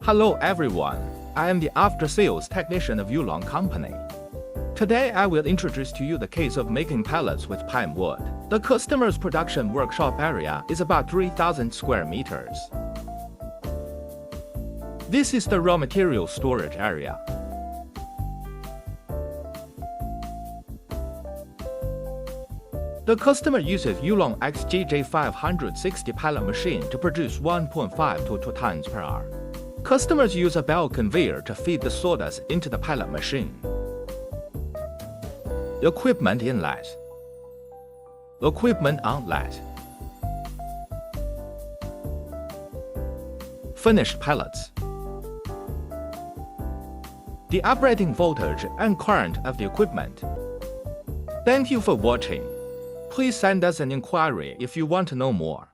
Hello everyone, I am the after-sales technician of YULONG company. Today I will introduce to you the case of making pellets with pine wood. The customer's production workshop area is about 3,000 square meters. This is the raw material storage area. The customer uses YULONG XGJ560 pellet machine to produce 1.5 to 2 tons per hour. Customers use a bell conveyor to feed the sawdust into the pellet machine. Equipment inlet. Equipment outlet. Finished pellets. The operating voltage and current of the equipment. Thank you for watching. Please send us an inquiry if you want to know more.